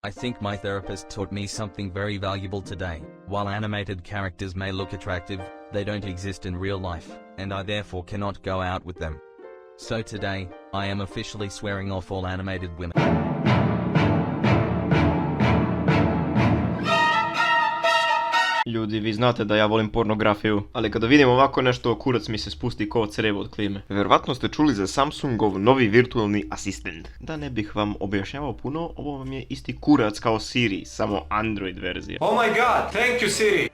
I think my therapist taught me something very valuable today. While animated characters may look attractive, they don't exist in real life, and I therefore cannot go out with them. So today, I am officially swearing off all animated women. Ljudi, vi znate da ja volim pornografiju, ali kada vidim ovako nešto, kurac mi se spusti kao crevo od klime. Vjerovatno ste čuli za Samsungov novi virtualni asistent. Da ne bih vam objašnjavao puno, ovo vam je isti kurac kao Siri, samo Android verzija. Oh my god, thank you Siri!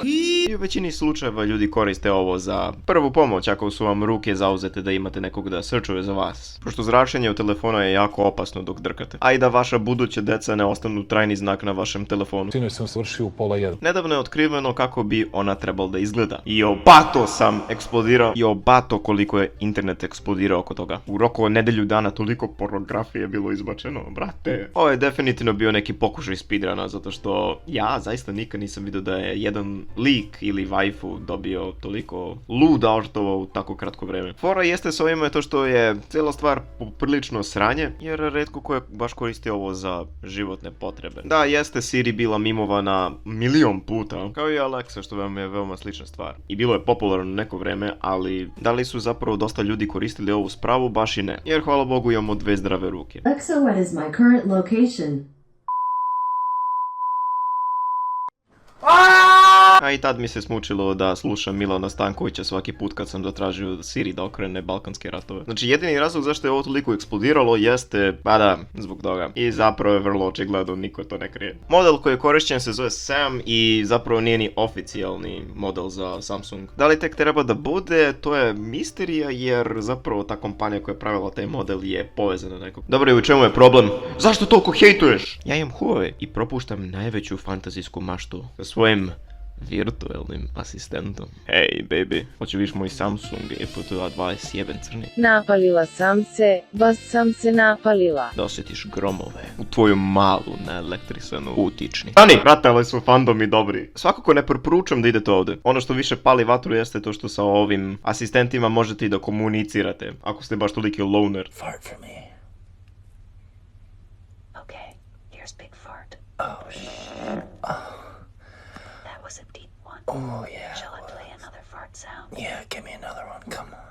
I u većini slučajeva ljudi koriste ovo za prvu pomoć ako su vam ruke zauzete da imate nekog da searchuje za vas. Pošto zračenje u telefonu je jako opasno dok drkate. A i da vaša buduća deca ne ostanu trajni znak na vašem telefonu. Sinoć sam svršio u 12:30. Nedavno je otkriveno kako bi ona trebala da izgleda. I obato sam eksplodirao. I obato koliko je internet eksplodirao oko toga. U roku od nedelju dana toliko pornografije bilo izbačeno, brate. Ovo je definitivno bio neki pokušaj speedruna, zato što ja zaista nikad nisam vidio da je jedan lik ili waifu dobio toliko luda oštova u tako kratko vreme. Fora jeste s ovima je to što je cijela stvar poprilično sranje, jer retko ko je baš koristi ovo za životne potrebe. Da, jeste Siri bila mimovana milion puta, kao i Alexa, što vam je veoma slična stvar. I bilo je popularno neko vreme, ali da li su zapravo dosta ljudi koristili ovu spravu? Baš i ne. Jer hvala Bogu imamo dve zdrave ruke. Alexa, what is my current location? A i tad mi se smučilo da slušam Milana Stankovića svaki put kad sam zatražio Siri da okrene Balkanske ratove. Znači jedini razlog zašto je ovo toliko eksplodiralo jeste, pa da, zbog toga. I zapravo je vrlo očigledno, niko to ne krije. Model koji je korišćen se zove Sam i zapravo nije ni oficijalni model za Samsung. Da li tek treba da bude, to je misterija jer zapravo ta kompanija koja je pravila taj model je povezana nekog. Dobro, i u čemu je problem? Zašto toliko hejtuješ? Ja imam Huawei i propuštam najveću fantazijsku maštu sa svojim virtualnim asistentom. Hej, baby, hoće viš moj Samsung EPTA 21 crni? Napalila sam se, baš sam se napalila. Da osjetiš gromove u tvoju malu naelektrisanu utični. Stani, brate, ali su fandomi dobri. Svakako ne preporučam da idete ovdje. Ono što više pali vatru jeste to što sa ovim asistentima možete i da komunicirate, ako ste baš toliki loner. Fart for me. Okay, here's big fart. Oh, shit. That was a deep one. Oh, yeah. Shall I play another fart sound? Yeah, give me another one, come on.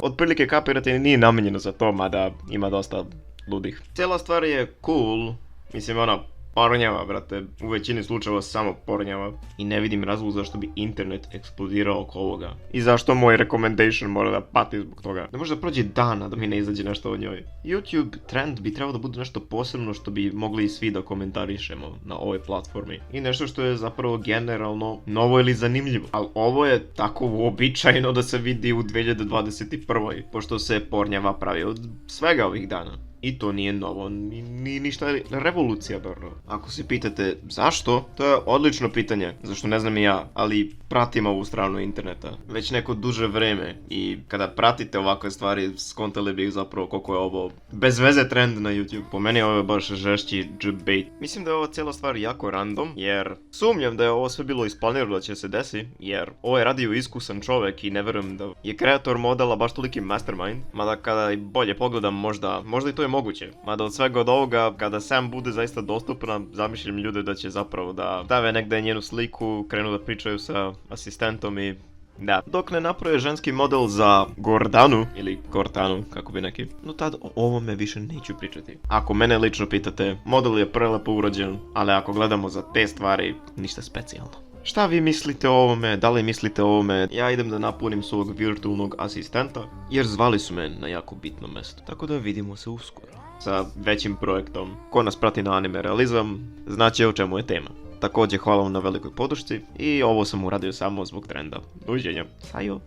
Otprilike kapirate, nije namijenjeno za to, mada ima dosta ludih. Cijela stvar je cool, mislim ona pornjava, brate, u većini slučajeva samo pornjava. I ne vidim razlog zašto bi internet eksplodirao oko ovoga. I zašto moj recommendation mora da pati zbog toga. Ne može da prođe dana da mi ne izađe nešto o njoj. YouTube trend bi trebalo da bude nešto posebno što bi mogli i svi da komentarišemo na ovoj platformi. I nešto što je zapravo generalno novo ili zanimljivo. Ali ovo je tako uobičajeno da se vidi u 2021. Pošto se pornjava pravi od svega ovih dana. I to nije novo, ni ništa revolucionarno. Ako se pitate zašto, to je odlično pitanje, zašto ne znam i ja, ali pratim ovu stranu interneta već neko duže vreme i kada pratite ovakve stvari skontali bih zapravo koliko je ovo bez veze trend na YouTube. Po meni ovo je baš žešći džbejt. Mislim da je ova cijela stvar jako random, jer sumnjam da je ovo sve bilo isplanirano da će se desi, jer ovo je radio iskusan čovjek i ne verujem da je kreator modela baš toliki mastermind, mada kada i bolje pogledam možda i to je moguće. Mada od svega od ovoga, kada Sam bude zaista dostupna, zamišljam ljude da će zapravo da stave negdje njenu sliku, krenu da pričaju sa asistentom i da. Dok ne naprave ženski model za Gordanu, ili Cortanu, kako bi neki, no tad o ovome više neću pričati. Ako mene lično pitate, model je prelepo urađen, ali ako gledamo za te stvari, ništa specijalno. Šta vi mislite o ovome? Da li mislite o ovome? Ja idem da napunim svog virtualnog asistenta, jer zvali su me na jako bitno mjesto. Tako da vidimo se uskoro sa većim projektom. Ko nas prati na Anime Realizam, znaće o čemu je tema. Također hvala vam na velikoj podršci i ovo sam uradio samo zbog trenda. Doviđenja. Sajo.